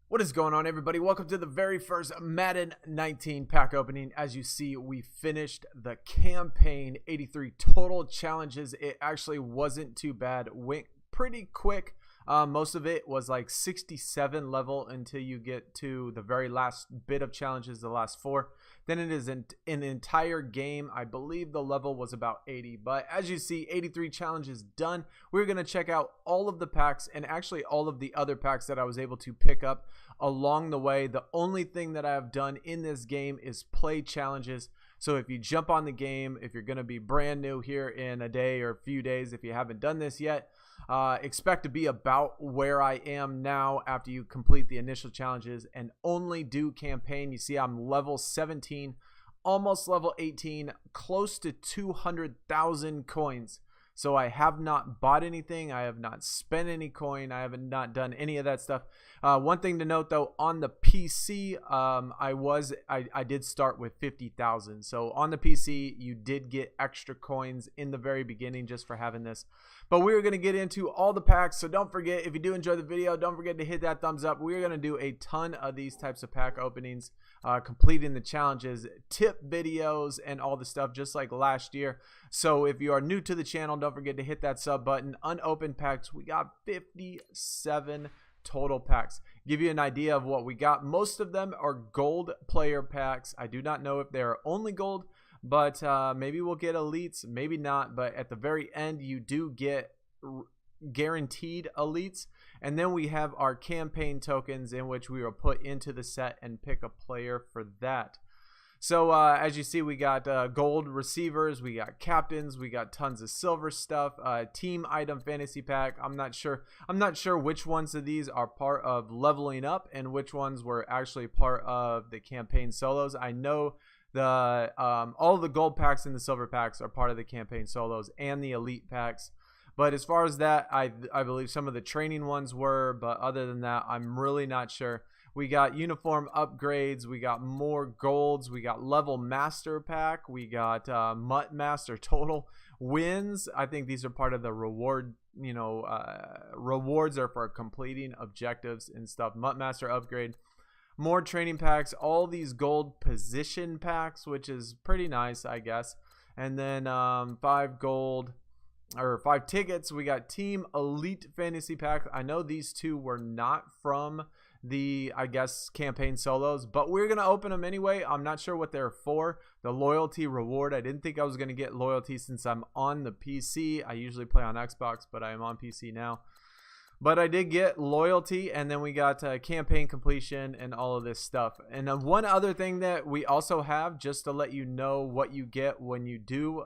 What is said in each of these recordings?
What is going on, everybody? Welcome to the very first Madden 19 pack opening. As you see, we finished the campaign 83 total challenges. It actually wasn't too bad. Went pretty quick. Most of it was like 67 level until you get to the very last bit of challenges, the last 4. Then it is an entire game. I believe the level was about 80. But as you see, 83 challenges done. We're going to check out all of the packs and actually all of the other packs that I was able to pick up along the way. The only thing that I have done in this game is play challenges. So if you jump on the game, if you're going to be brand new here in a day or a few days, if you haven't done this yet, expect to be about where I am now after you complete the initial challenges and only do campaign. You see I'm level 17, almost level 18, close to 200,000 coins. So I have not bought anything. I have not spent any coin. I have not done any of that stuff. One thing to note though, on the PC, I did start with 50,000. So on the PC, you did get extra coins in the very beginning just for having this. But we're going to get into all the packs. So don't forget, if you do enjoy the video, don't forget to hit that thumbs up. We're going to do a ton of these types of pack openings, completing the challenges, tip videos, and all the stuff just like last year. So if you are new to the channel, don't forget to hit that sub button. Unopened packs, we got 57 total packs. Give you an idea of what we got. Most of them are gold player packs. I do not know if they are only gold, but maybe we'll get elites, maybe not. But at the very end, you do get guaranteed elites. And then we have our campaign tokens, in which we will put into the set and pick a player for that. So as you see, we got gold receivers, we got captains, we got tons of silver stuff, team item fantasy pack. I'm not sure which ones of these are part of leveling up and which ones were actually part of the campaign solos. I know the all the gold packs and the silver packs are part of the campaign solos and the elite packs. But as far as that, I believe some of the training ones were, but other than that, I'm really not sure. We got uniform upgrades, we got more golds, we got level master pack, we got mutt master total wins. I think these are part of the reward, rewards are for completing objectives and stuff. Mutt master upgrade, more training packs, all these gold position packs, which is pretty nice, I guess. And then 5 tickets. We got team elite fantasy pack. I know these two were not from the, I guess, campaign solos, but we're gonna open them anyway. I'm not sure what they're for. The loyalty reward, I didn't think I was gonna get loyalty since I'm on the PC. I usually play on Xbox, but I am on PC now. But I did get loyalty, and then we got campaign completion and all of this stuff. And one other thing that we also have, just to let you know what you get when you do,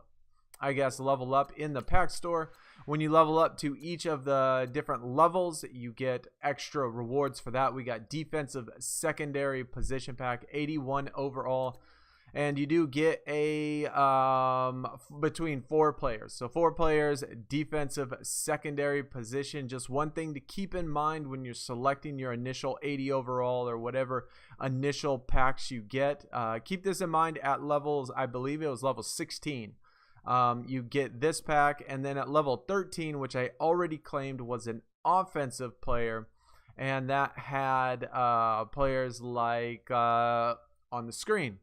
I guess, level up in the pack store. When you level up to each of the different levels, you get extra rewards for that. We got defensive secondary position pack, 81 overall, and you do get a between 4 players. So 4 players, defensive secondary position. Just one thing to keep in mind when you're selecting your initial 80 overall or whatever initial packs you get. Keep this in mind at levels, I believe it was level 16. You get this pack, and then at level 13, which I already claimed was an offensive player, and that had players like on the screen.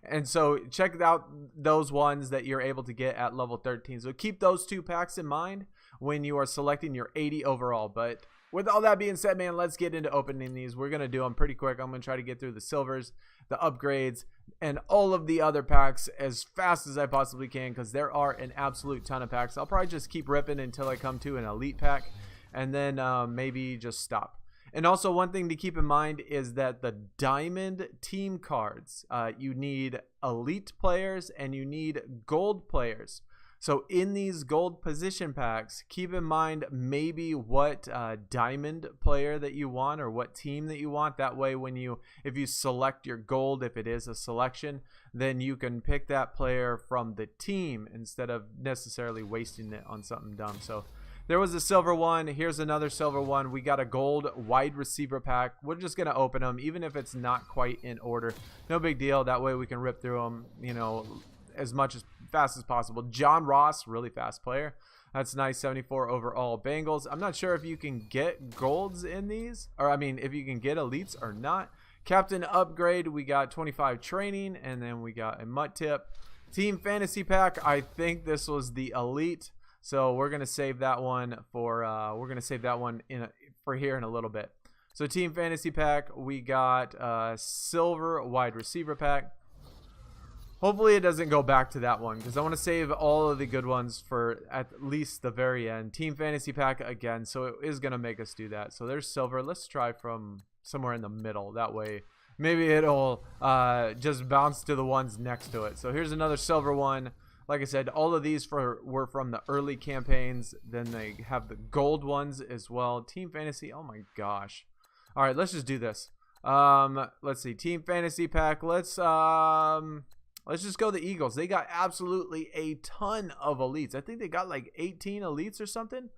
And so check out those ones that you're able to get at level 13. So keep those 2 packs in mind when you are selecting your 80 overall. But with all that being said, man, let's get into opening these. We're going to do them pretty quick. I'm going to try to get through the silvers, the upgrades, and all of the other packs as fast as I possibly can, because there are an absolute ton of packs. I'll probably just keep ripping until I come to an elite pack, and then maybe just stop. And also, one thing to keep in mind is that the diamond team cards, you need elite players and you need gold players. So in these gold position packs, keep in mind maybe what diamond player that you want or what team that you want. That way, if you select your gold, if it is a selection, then you can pick that player from the team instead of necessarily wasting it on something dumb. So there was a silver one. Here's another silver one. We got a gold wide receiver pack. We're just going to open them, even if it's not quite in order. No big deal. That way we can rip through them, as fast as possible. John Ross, really fast player. That's nice. 74 overall Bengals. I'm not sure if you can get golds in these, or I mean if you can get elites or not. Captain upgrade, we got 25 training, and then we got a mutt tip. Team fantasy pack, I think this was the elite, so we're gonna save that one for for here in a little bit. So team fantasy pack, we got silver wide receiver pack. Hopefully it doesn't go back to that one, because I want to save all of the good ones for at least the very end. Team fantasy pack again, so it is gonna make us do that. So there's silver. Let's try from somewhere in the middle. That way maybe it'll just bounce to the ones next to it. So here's another silver one. Like I said, all of these were from the early campaigns. Then they have the gold ones as well. Team fantasy, oh my gosh. All right, let's just do this. Let's see, team fantasy pack. Let's just go the Eagles. They got absolutely a ton of elites. I think they got like 18 elites or something.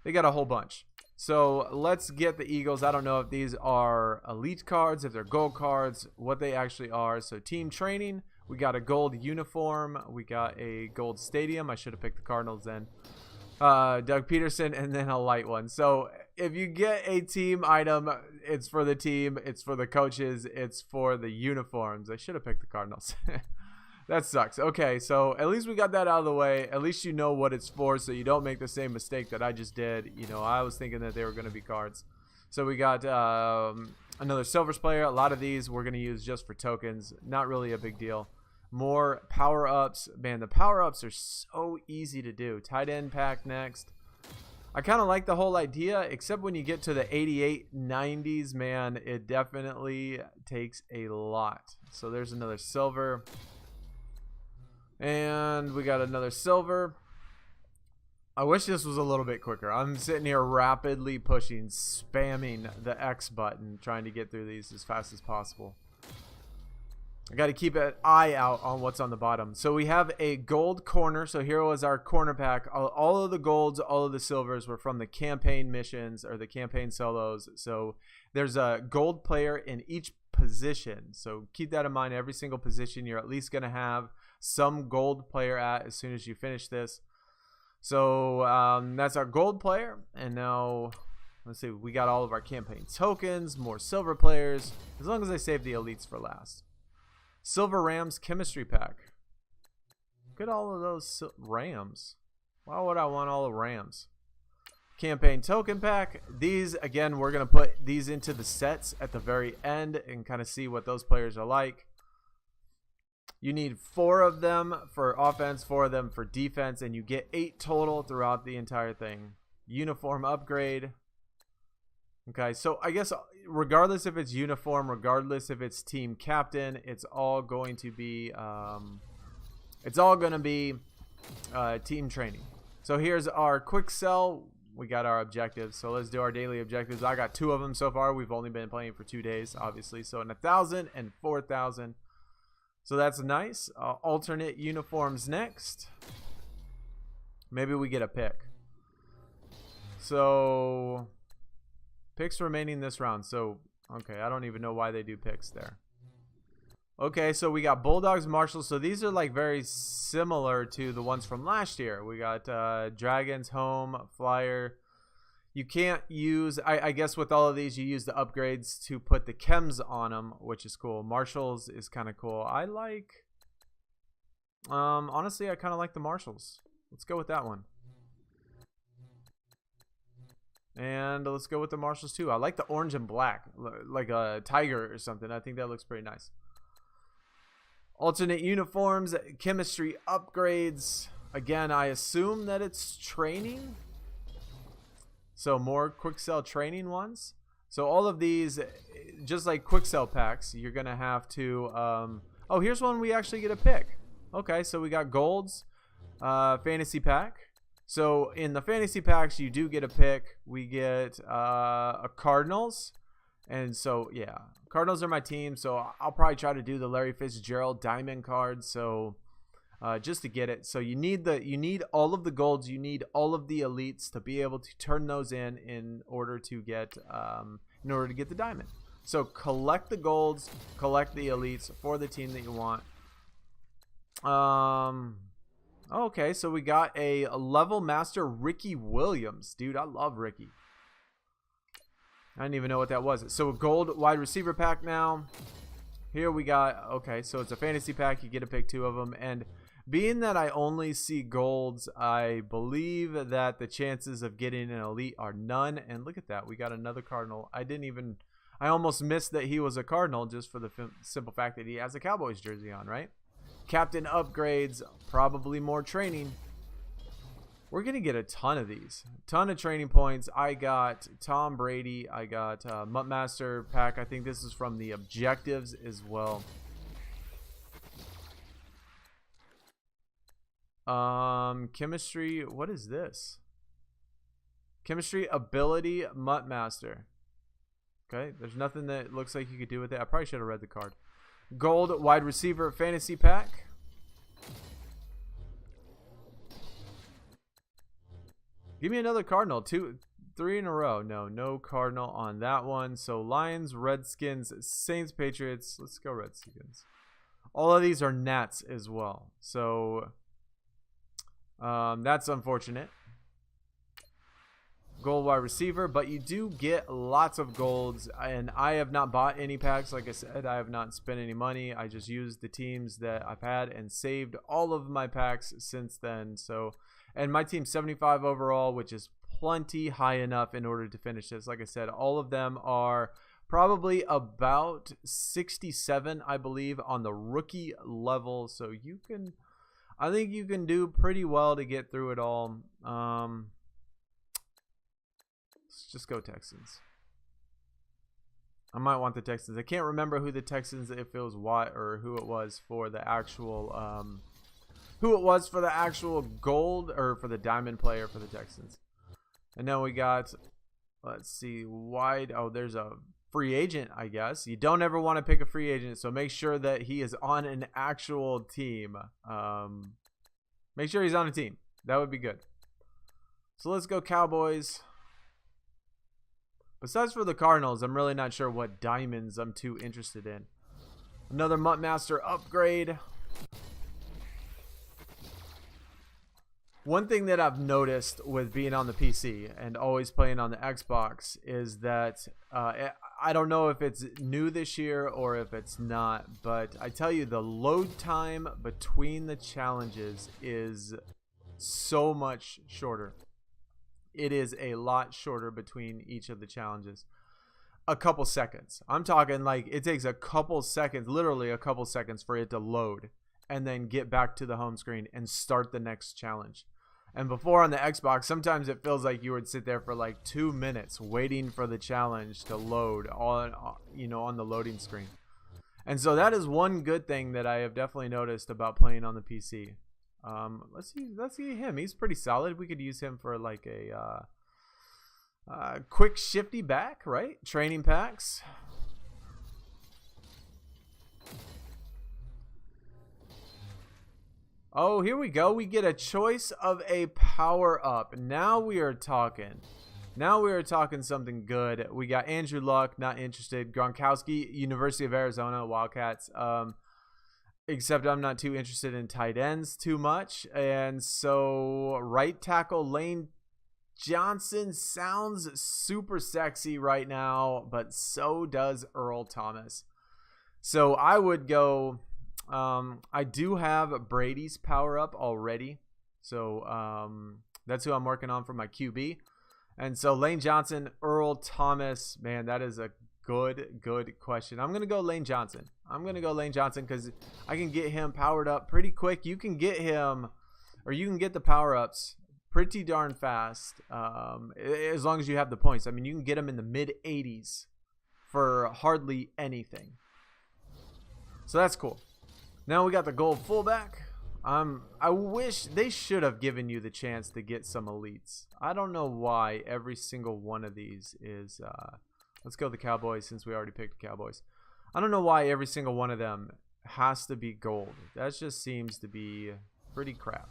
They got a whole bunch. So let's get the Eagles. I don't know if these are elite cards, if they're gold cards, what they actually are. So team training, we got a gold uniform. We got a gold stadium. I should have picked the Cardinals then. Doug Peterson, and then a light one. So if you get a team item, it's for the team, it's for the coaches, it's for the uniforms. I should have picked the Cardinals. That sucks. Okay, so at least we got that out of the way. At least you know what it's for, so you don't make the same mistake that I just did. You know, I was thinking that they were going to be cards. So we got another Silvers player. A lot of these we're going to use just for tokens. Not really a big deal. More power-ups. Man, the power-ups are so easy to do. Tight end pack next. I kind of like the whole idea, except when you get to the 88, 90s, man, it definitely takes a lot. So there's another silver. And we got another silver. I wish this was a little bit quicker. I'm sitting here rapidly pushing, spamming the X button, trying to get through these as fast as possible. I got to keep an eye out on what's on the bottom. So we have a gold corner. So here was our corner pack. All of the golds, all of the silvers were from the campaign missions or the campaign solos. So there's a gold player in each position. So keep that in mind. Every single position you're at least going to have some gold player at as soon as you finish this. So that's our gold player. And now let's see, we got all of our campaign tokens, more silver players, as long as I save the elites for last. Silver Rams chemistry pack. Look at all of those Rams. Why would I want all the Rams? Campaign token pack. These, again, we're going to put these into the sets at the very end and kind of see what those players are like. You need 4 of them for offense, 4 of them for defense, and you get 8 total throughout the entire thing. Uniform upgrade. Okay, so I guess regardless if it's uniform, regardless if it's team captain, it's all going to be team training. So here's our quick sell. We got our objectives. So let's do our daily objectives. I got 2 of them so far. We've only been playing for 2 days, obviously. So in 1,000 and 4,000. So that's nice. Alternate uniforms next. Maybe we get a pick. So picks remaining this round. So okay, I don't even know why they do picks there. Okay, so we got Bulldogs, Marshals. So these are like very similar to the ones from last year. We got Dragons, Home, Flyer. You can't use, I guess with all of these, you use the upgrades to put the chems on them, which is cool. Marshals is kind of cool. I like, honestly, I kind of like the Marshals. Let's go with that one. And let's go with the Marshals too. I like the orange and black, like a tiger or something. I think that looks pretty nice. Alternate uniforms, chemistry upgrades. Again, I assume that it's training. So more quick sell training ones. So all of these, just like quick sell packs, you're going to have to, oh, here's one we actually get a pick. Okay, so we got golds, fantasy pack. So in the fantasy packs, you do get a pick. We get a Cardinals. And so, yeah, Cardinals are my team. So I'll probably try to do the Larry Fitzgerald diamond card. So just to get it. So you need all of the golds. You need all of the elites to be able to turn those in order to get the diamond. So collect the golds, collect the elites for the team that you want. Okay, so we got a level master Ricky Williams. Dude, I love Ricky. I didn't even know what that was. So a gold wide receiver pack now. Here we got, okay, so it's a fantasy pack. You get to pick 2 of them. And being that I only see golds, I believe that the chances of getting an elite are none. And look at that. We got another Cardinal. I almost missed that he was a Cardinal just for the simple fact that he has a Cowboys jersey on, right? Captain upgrades, probably more training. We're going to get a ton of these. A ton of training points. I got Tom Brady. I got Mutt Master pack. I think this is from the objectives as well. Chemistry. What is this? Chemistry ability Mutt Master. Okay. There's nothing that looks like you could do with it. I probably should have read the card. Gold wide receiver fantasy pack. Give me another Cardinal. 3 in a row. No Cardinal on that one. So Lions, Redskins, Saints, Patriots. Let's go Redskins. All of these are Nats as well. So that's unfortunate. Gold wide receiver, but you do get lots of golds, and I have not bought any packs. Like I said, I have not spent any money. I just used the teams that I've had and saved all of my packs since then. So, and my team's 75 overall, which is plenty high enough in order to finish this. Like I said, all of them are probably about 67, I believe, on the rookie level. So I think you can do pretty well to get through it all. Let's just go Texans. I might want the Texans. I can't remember who the Texans, if it was what or who it was for the actual gold or for the diamond player for the Texans. And then we got, let's see, wide. Oh, there's a free agent, I guess. You don't ever want to pick a free agent, so make sure that he is on an actual team. Make sure he's on a team. That would be good. So let's go Cowboys. Besides for the Cardinals, I'm really not sure what diamonds I'm too interested in. Another Mutt Master upgrade. One thing that I've noticed with being on the PC and always playing on the Xbox is that I don't know if it's new this year or if it's not, but I tell you, the load time between the challenges is so much shorter. It is a lot shorter between each of the challenges. A couple seconds. I'm talking like it takes a couple seconds, literally a couple seconds for it to load and then get back to the home screen and start the next challenge. And before on the Xbox, sometimes it feels like you would sit there for like 2 minutes waiting for the challenge to load on the loading screen. And so that is one good thing that I have definitely noticed about playing on the PC. Let's see him. He's pretty solid. We could use him for like a quick shifty back, right? Training packs. Oh, here we go. We get a choice of a power up. Now we are talking. Now we are talking something good. We got Andrew Luck, not interested. Gronkowski, University of Arizona, Wildcats. Except I'm not too interested in tight ends too much. And so right tackle Lane Johnson sounds super sexy right now, but so does Earl Thomas. So I would go, I do have Brady's power up already. So that's who I'm working on for my QB. And so Lane Johnson, Earl Thomas, man, that is a good question. I'm going to go Lane Johnson. I'm going to go Lane Johnson because I can get him powered up pretty quick. You can get him, or you can get the power-ups pretty darn fast as long as you have the points. I mean, you can get him in the mid-80s for hardly anything. So that's cool. Now we got the gold fullback. I wish they should have given you the chance to get some elites. I don't know why every single one of these is let's go the Cowboys since we already picked the Cowboys. I don't know why every single one of them has to be gold. That just seems to be pretty crap.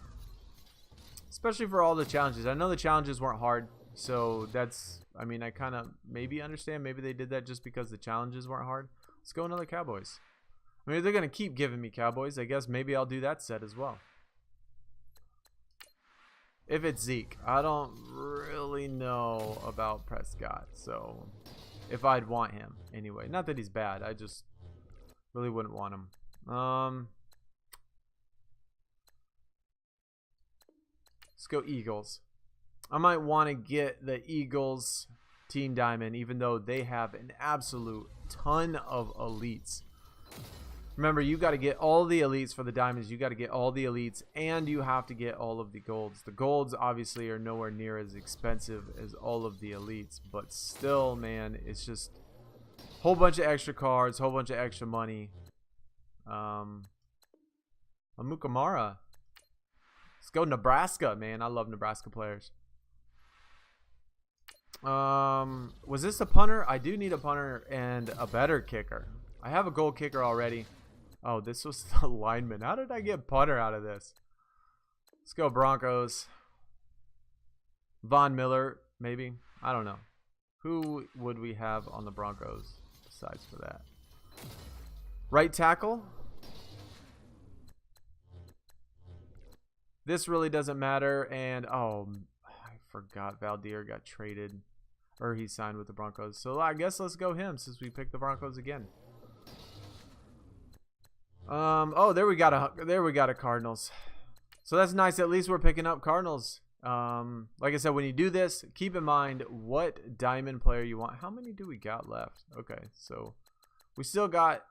Especially for all the challenges. I know the challenges weren't hard, so that's, I mean, I kind of maybe understand. Maybe they did that just because the challenges weren't hard. Let's go another Cowboys. I mean, they're going to keep giving me Cowboys. I guess maybe I'll do that set as well. If it's Zeke. I don't really know about Prescott. So, if I'd want him anyway. Not that he's bad. I just really wouldn't want him. Let's go Eagles. I might want to get the Eagles Team Diamond, even though they have an absolute ton of elites. Remember, you got to get all the elites for the diamonds. You got to get all the elites, and you have to get all of the golds. The golds obviously are nowhere near as expensive as all of the elites, but still, man, it's just a whole bunch of extra cards, whole bunch of extra money. Amukamara. Let's go Nebraska, man. I love Nebraska players. Was this a punter? I do need a punter and a better kicker. I have a gold kicker already. Oh, this was the lineman. How did I get punter out of this? Let's go Broncos. Von Miller, maybe. I don't know. Who would we have on the Broncos besides for that? Right tackle. This really doesn't matter. And, oh, I forgot Valdir got traded. Or he signed with the Broncos. So I guess let's go him since we picked the Broncos again. Oh, there we got a Cardinals. So that's nice. At least we're picking up Cardinals. Like I said, when you do this, keep in mind what diamond player you want. How many do we got left? Okay, so we still got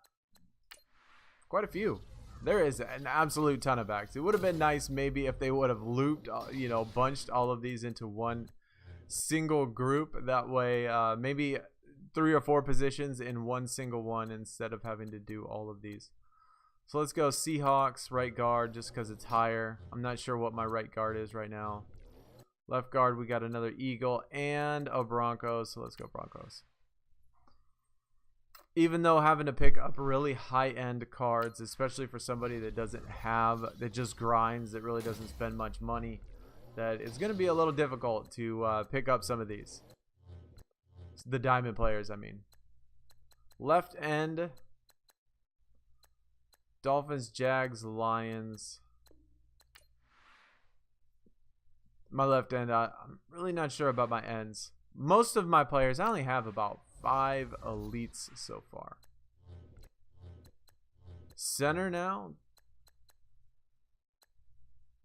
quite a few. There is an absolute ton of backs. It would have been nice maybe if they would have looped, you know, bunched all of these into one single group. That way, maybe 3 or 4 positions in one single one instead of having to do all of these. So let's go Seahawks, right guard, just because it's higher. I'm not sure what my right guard is right now. Left guard, we got another Eagle and a Broncos, so let's go Broncos. Even though having to pick up really high-end cards, especially for somebody that doesn't have, that just grinds, that really doesn't spend much money, that it's going to be a little difficult to pick up some of these. The diamond players, I mean. Left end. Dolphins, Jags, Lions. My left end, I'm really not sure about my ends. Most of my players, I only have about 5 elites so far. Center now.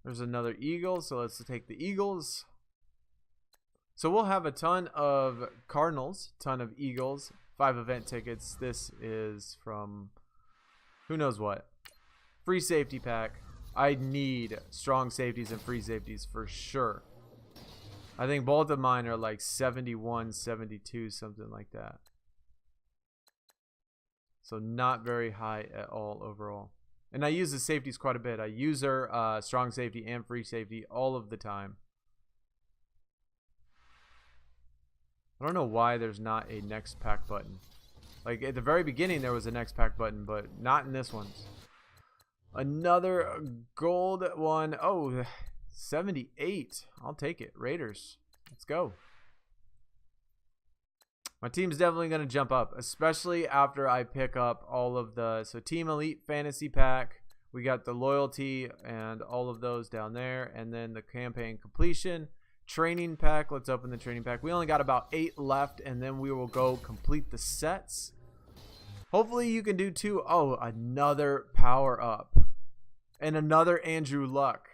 There's another Eagle, so let's take the Eagles. So we'll have a ton of Cardinals, ton of Eagles, 5 event tickets. This is from who knows what. Free safety pack. I need strong safeties and free safeties for sure. I think both of mine are like 71, 72, something like that. So not very high at all overall. And I use the safeties quite a bit. I use her strong safety and free safety all of the time. I don't know why there's not a next pack button. Like at the very beginning there was a next pack button, but not in this one. Another gold one. Oh, 78. I'll take it. Raiders. Let's go. My team's definitely going to jump up, especially after I pick up all of the... So Team Elite Fantasy Pack. We got the Loyalty and all of those down there. And then the Campaign Completion. Training Pack. Let's open the Training Pack. We only got about 8 left, and then we will go complete the sets. Hopefully you can do 2. Oh, another Power Up. And another Andrew Luck.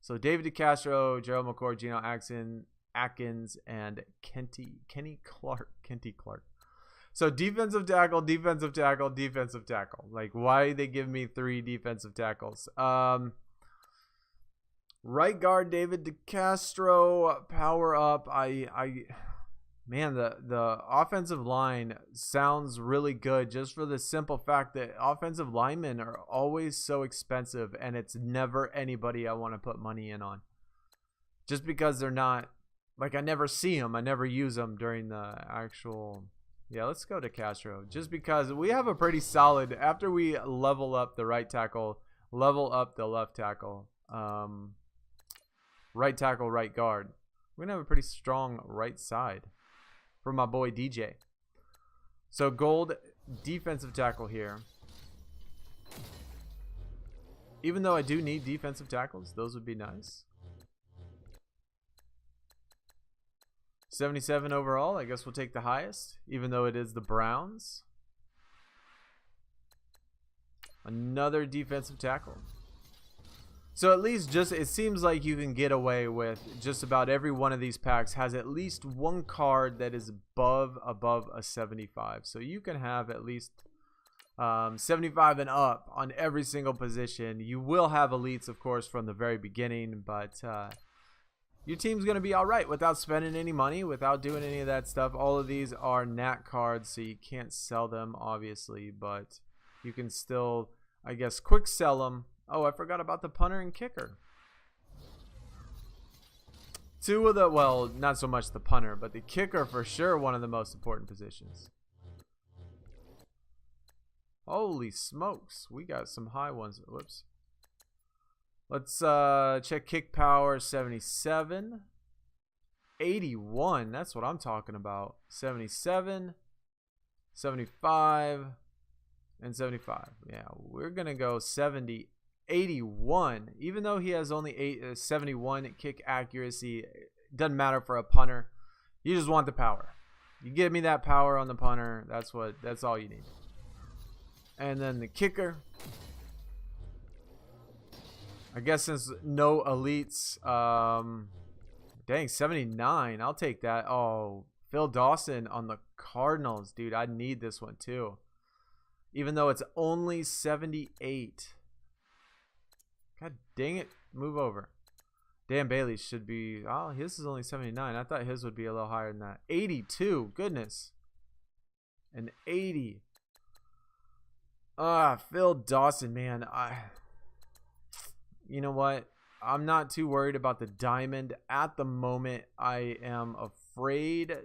So David DeCastro, Gerald McCoy, Geno Atkins, and Kenny Clark. So defensive tackle, defensive tackle, defensive tackle. Like, why they give me 3 defensive tackles? Right guard, David DeCastro, power up. Man, the offensive line sounds really good just for the simple fact that offensive linemen are always so expensive, and it's never anybody I want to put money in on. Just because they're not, like, I never see them. I never use them during the actual... Yeah, let's go to Castro. Just because we have a pretty solid, after we level up the right tackle, level up the left tackle, right tackle, right guard, we're going to have a pretty strong right side for my boy DJ. So gold defensive tackle here. Even though I do need defensive tackles, those would be nice. 77 overall. I guess we'll take the highest, even though it is the Browns. Another defensive tackle. So at least it seems like you can get away with just about every one of these packs has at least one card that is above a 75. So you can have at least 75 and up on every single position. You will have elites, of course, from the very beginning, but your team's going to be all right without spending any money, without doing any of that stuff. All of these are nat cards, so you can't sell them, obviously, but you can still, I guess, quick sell them. Oh, I forgot about the punter and kicker. Two of the, well, not so much the punter, but the kicker for sure, one of the most important positions. Holy smokes, we got some high ones. Whoops. Let's check kick power. 77, 81. That's what I'm talking about. 77, 75, and 75. Yeah, we're gonna go 70, 81. Even though he has only 71 kick accuracy, it doesn't matter for a punter. You just want the power. You give me that power on the punter. That's all you need. And then the kicker. I guess since no elites, dang, 79. I'll take that. Oh, Phil Dawson on the Cardinals, dude. I need this one too. Even though it's only 78. God dang it. Move over. Dan Bailey should be, oh, his is only 79. I thought his would be a little higher than that. 82. Goodness. An 80. Phil Dawson, man. You know what? I'm not too worried about the diamond at the moment. I am afraid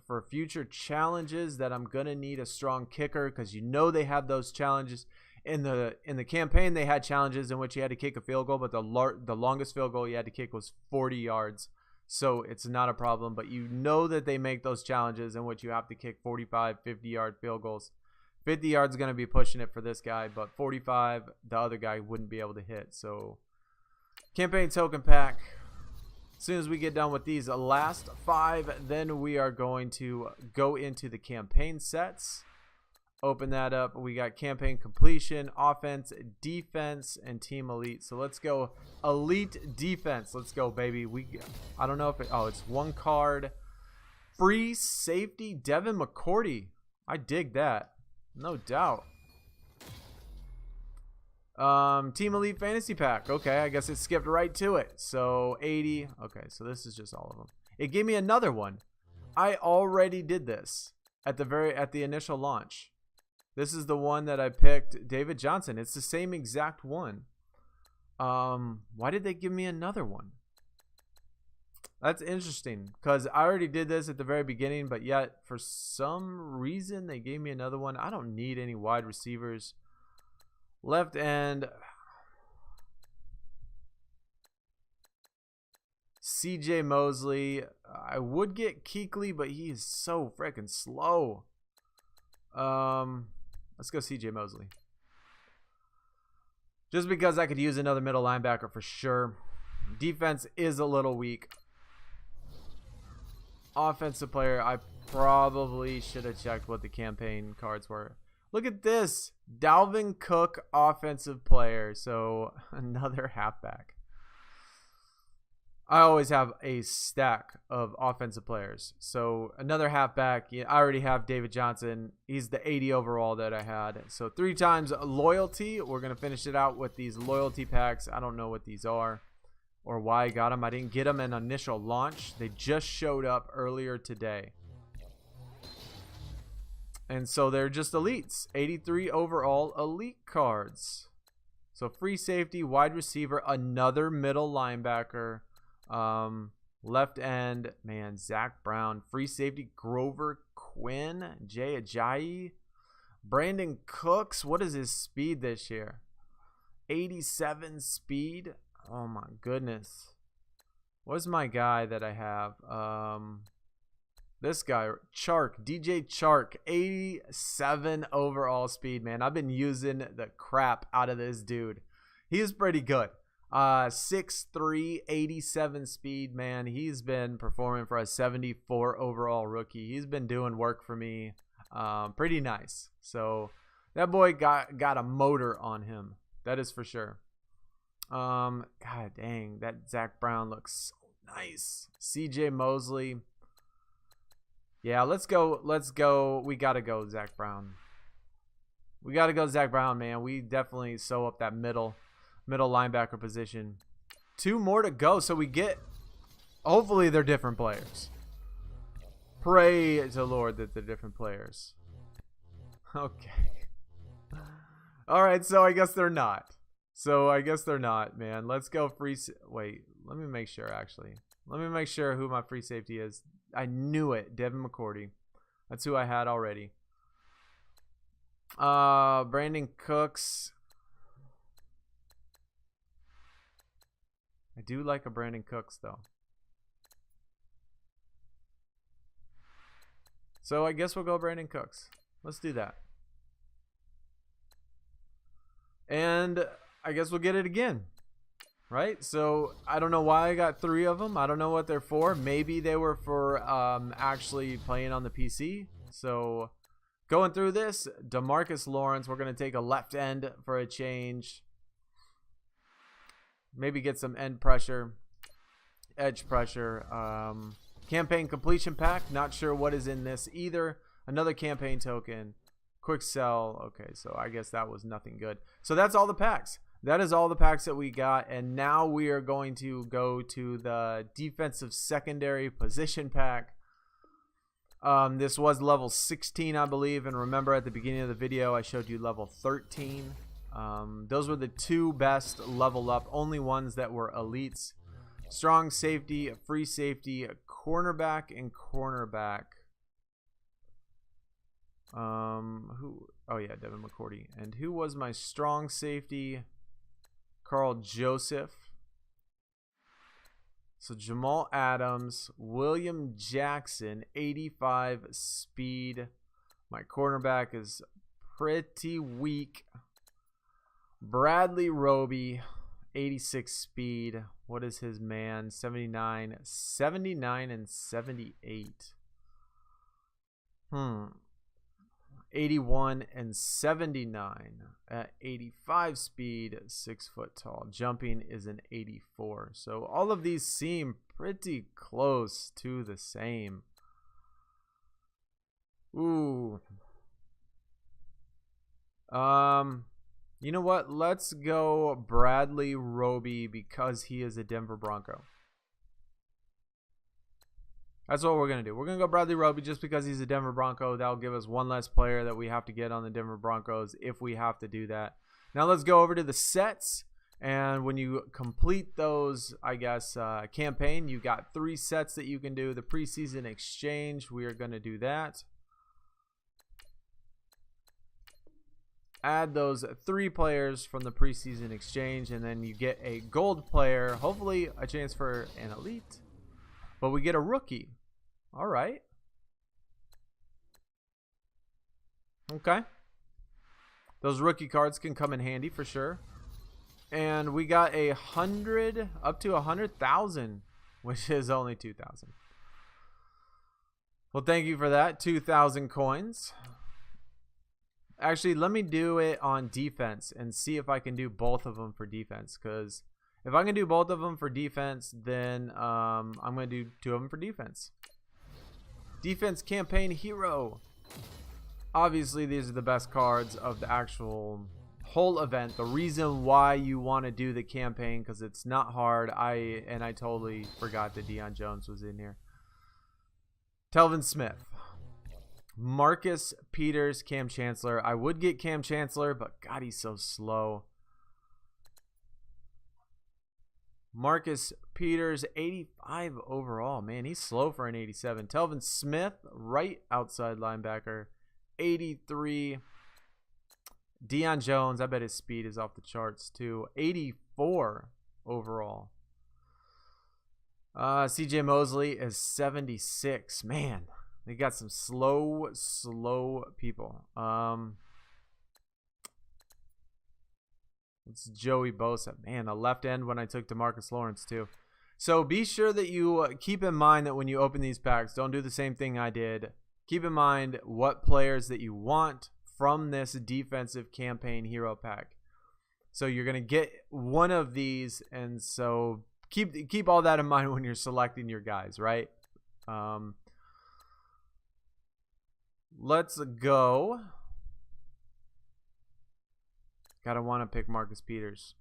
for future challenges that I'm gonna need a strong kicker, because you know they have those challenges in the campaign. They had challenges in which you had to kick a field goal, but the longest field goal you had to kick was 40 yards. So it's not a problem. But you know that they make those challenges in which you have to kick 45, 50-yard field goals. 50 yards is going to be pushing it for this guy, but 45, the other guy wouldn't be able to hit. So, campaign token pack. As soon as we get done with these last 5, then we are going to go into the campaign sets. Open that up. We got campaign completion, offense, defense, and team elite. So let's go elite defense. Let's go, baby. I don't know if it's one card. Free safety, Devin McCourty. I dig that. No doubt. Team Elite Fantasy Pack. Okay, I guess it skipped right to it. So 80. Okay, so this is just all of them. It gave me another one. I already did this at the initial launch. This is the one that I picked, David Johnson. It's the same exact one. Why did they give me another one? That's interesting, because I already did this at the very beginning, but yet for some reason they gave me another one. I don't need any wide receivers. Left end, CJ Mosley. I would get Kuechly, but he is so freaking slow. Let's go CJ Mosley. Just because I could use another middle linebacker for sure. Defense is a little weak. Offensive player, I probably should have checked what the campaign cards were. Look at this. Dalvin Cook, offensive player. So another halfback. I always have a stack of offensive players. So another halfback. I already have David Johnson. He's the 80 overall that I had. So 3 times loyalty. We're going to finish it out with these loyalty packs. I don't know what these are or why I got them. I didn't get them in initial launch. They just showed up earlier today. And so they're just elites. 83 overall elite cards. So free safety, wide receiver, another middle linebacker. Left end, man, Zach Brown. Free safety, Grover Quinn, Jay Ajayi. Brandon Cooks, what is his speed this year? 87 speed. Oh my goodness. What's my guy that I have? This guy, Chark, DJ Chark, 87 overall speed, man. I've been using the crap out of this dude. He is pretty good. 6'3", 87 speed, man. He's been performing for a 74 overall rookie. He's been doing work for me. Pretty nice. So that boy got a motor on him. That is for sure. God dang, that Zach Brown looks so nice. CJ Mosley. Yeah, let's go. We gotta go Zach Brown. We gotta go Zach Brown, man. We definitely sew up that middle linebacker position. 2 more to go, so we get. Hopefully, they're different players. Pray to the Lord that they're different players. Okay. All right, so I guess they're not. Man. Let's go free. Wait, let me make sure, actually. Let me make sure who my free safety is. I knew it. Devin McCourty. That's who I had already. Brandon Cooks. I do like a Brandon Cooks, though. So I guess we'll go Brandon Cooks. Let's do that. And I guess we'll get it again. Right? So I don't know why I got 3 of them. I don't know what they're for. Maybe they were for actually playing on the PC. So going through this, DeMarcus Lawrence. We're going to take a left end for a change. Maybe get some end pressure, edge pressure. Campaign completion pack. Not sure what is in this either. Another campaign token. Quick sell. Okay, so I guess that was nothing good. So that's all the packs. That is all the packs that we got. And now we are going to go to the defensive secondary position pack. This was level 16, I believe. And remember at the beginning of the video, I showed you level 13. Those were the 2 best level up. Only ones that were elites. Strong safety, free safety, cornerback, and cornerback. Oh yeah, Devin McCourty. And who was my strong safety? Carl Joseph. So Jamal Adams, William Jackson, 85 speed. My cornerback is pretty weak. Bradley Roby, 86 speed. What is his man? 79 and 78. 81 and 79 at 85 speed, 6 foot tall. Jumping is an 84. So all of these seem pretty close to the same. Ooh. You know what? Let's go Bradley Roby because he is a Denver Bronco. That's what we're going to do. We're going to go Bradley Roby just because he's a Denver Bronco. That'll give us one less player that we have to get on the Denver Broncos if we have to do that. Now let's go over to the sets. And when you complete those, I guess, campaign, you got 3 sets that you can do. The preseason exchange, we are going to do that. Add those 3 players from the preseason exchange, and then you get a gold player, hopefully a chance for an elite. But we get a rookie. All right. Okay. Those rookie cards can come in handy for sure. And we got 100 up to 100,000, which is only 2,000. Well, thank you for that. 2,000 coins. Actually, let me do it on defense and see if I can do both of them for defense. Because if I can do both of them for defense, then I'm going to do 2 of them for defense. Defense campaign hero. Obviously, these are the best cards of the actual whole event. The reason why you want to do the campaign, because it's not hard. I totally forgot that Deion Jones was in here. Telvin Smith. Marcus Peters, Cam Chancellor. I would get Cam Chancellor, but God, he's so slow. Marcus Peters, 85 overall. Man, he's slow for an 87. Telvin Smith, right outside linebacker, 83. Deion Jones, I bet his speed is off the charts too. 84 overall. CJ Mosley is 76. Man, they got some slow people. It's Joey Bosa. Man, a left end when I took DeMarcus Lawrence too. So be sure that you keep in mind that when you open these packs, don't do the same thing I did. Keep in mind what players that you want from this defensive campaign hero pack. So you're going to get one of these, and so keep all that in mind when you're selecting your guys, right? Let's go. Gotta want to pick Marcus Peters.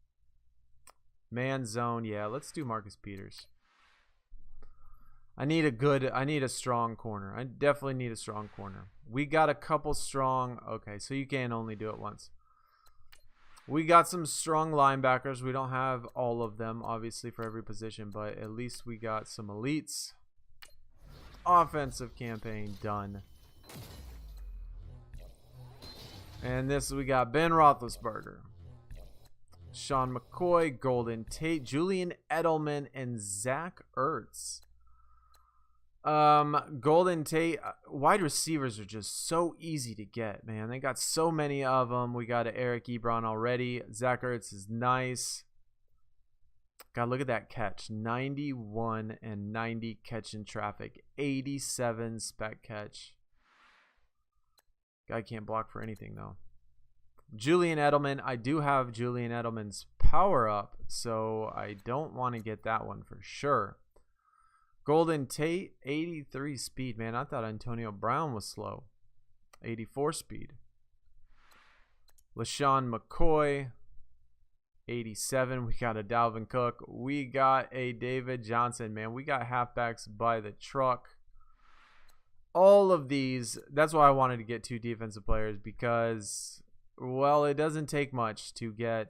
Man zone, yeah, let's do Marcus Peters. I need a strong corner. I definitely need a strong corner. We got a couple strong, okay, so you can only do it once. We got some strong linebackers. We don't have all of them, obviously, for every position, but at least we got some elites. Offensive campaign done. And this, we got Ben Roethlisberger, Sean McCoy, Golden Tate, Julian Edelman, and Zach Ertz. Golden Tate, wide receivers are just so easy to get, man. They got so many of them. We got Eric Ebron already. Zach Ertz is nice. God, look at that catch. 91 and 90 catch in traffic. 87 spec catch. Guy can't block for anything, though. Julian Edelman. I do have Julian Edelman's power up, so I don't want to get that one for sure. Golden Tate, 83 speed. Man, I thought Antonio Brown was slow. 84 speed. LaShawn McCoy, 87. We got a Dalvin Cook. We got a David Johnson. Man, we got halfbacks by the truck. All of these, that's why I wanted to get two defensive players, because, well, it doesn't take much to get,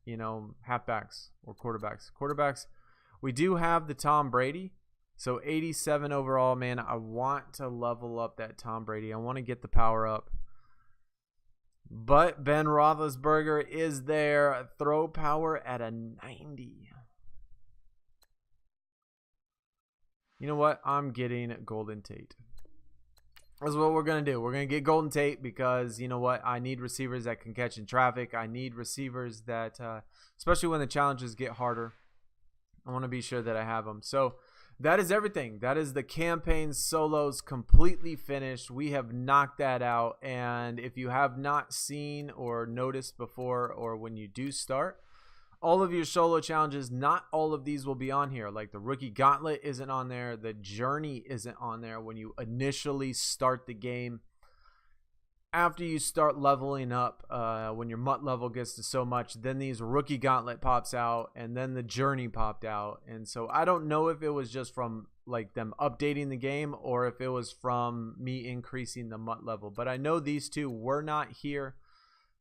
you know, halfbacks or quarterbacks. Quarterbacks, we do have the Tom Brady. So 87 overall, man. I want to level up that Tom Brady. I want to get the power up. But Ben Roethlisberger is there. Throw power at a 90. You know what? I'm getting Golden Tate. That's what we're going to do. We're going to get Golden Tate because, you know what? I need receivers that can catch in traffic. I need receivers that, especially when the challenges get harder, I want to be sure that I have them. So that is everything. That is the campaign solos completely finished. We have knocked that out. And if you have not seen or noticed before, or when you do start, all of your solo challenges, not all of these will be on here. Like the rookie gauntlet isn't on there. The journey isn't on there when you initially start the game. After you start leveling up, when your MUT level gets to so much, then these rookie gauntlet pops out, and then the journey popped out. And so I don't know if it was just from like them updating the game or if it was from me increasing the MUT level. But I know these two were not here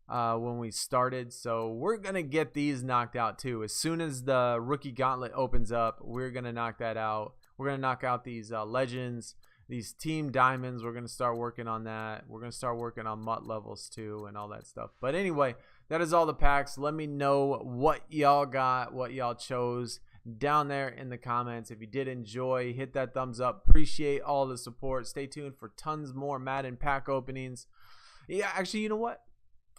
when we started, so we're gonna get these knocked out too. As soon as the rookie gauntlet opens up, we're gonna knock that out. We're gonna knock out these legends, these team diamonds. We're gonna start working on that. We're gonna start working on MUT levels too and all that stuff. But anyway, that is all the packs. Let me know what y'all got, what y'all chose down there in the comments. If you did enjoy, hit that thumbs up. Appreciate all the support. Stay tuned for tons more Madden pack openings. Yeah, actually, you know what?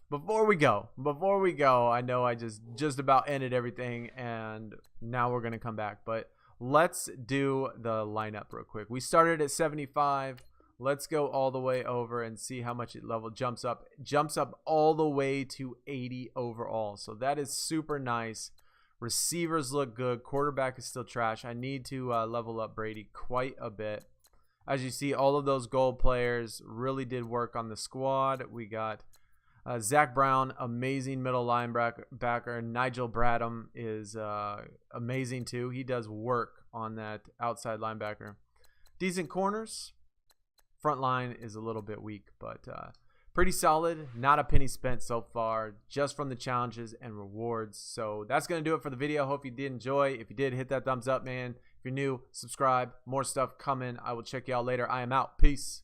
Before we go, I know I just about ended everything, and now we're going to come back. But let's do the lineup real quick. We started at 75. Let's go all the way over and see how much it level jumps up. Jumps up all the way to 80 overall. So that is super nice. Receivers look good. Quarterback is still trash. I need to level up Brady quite a bit. As you see, all of those gold players really did work on the squad. We got Zach Brown, amazing middle linebacker. Nigel Bradham is amazing too. He does work on that outside linebacker. Decent corners. Front line is a little bit weak, but pretty solid. Not a penny spent so far, just from the challenges and rewards. So that's going to do it for the video. Hope you did enjoy. If you did, hit that thumbs up, man. If you're new, subscribe. More stuff coming. I will check y'all later. I am out. Peace.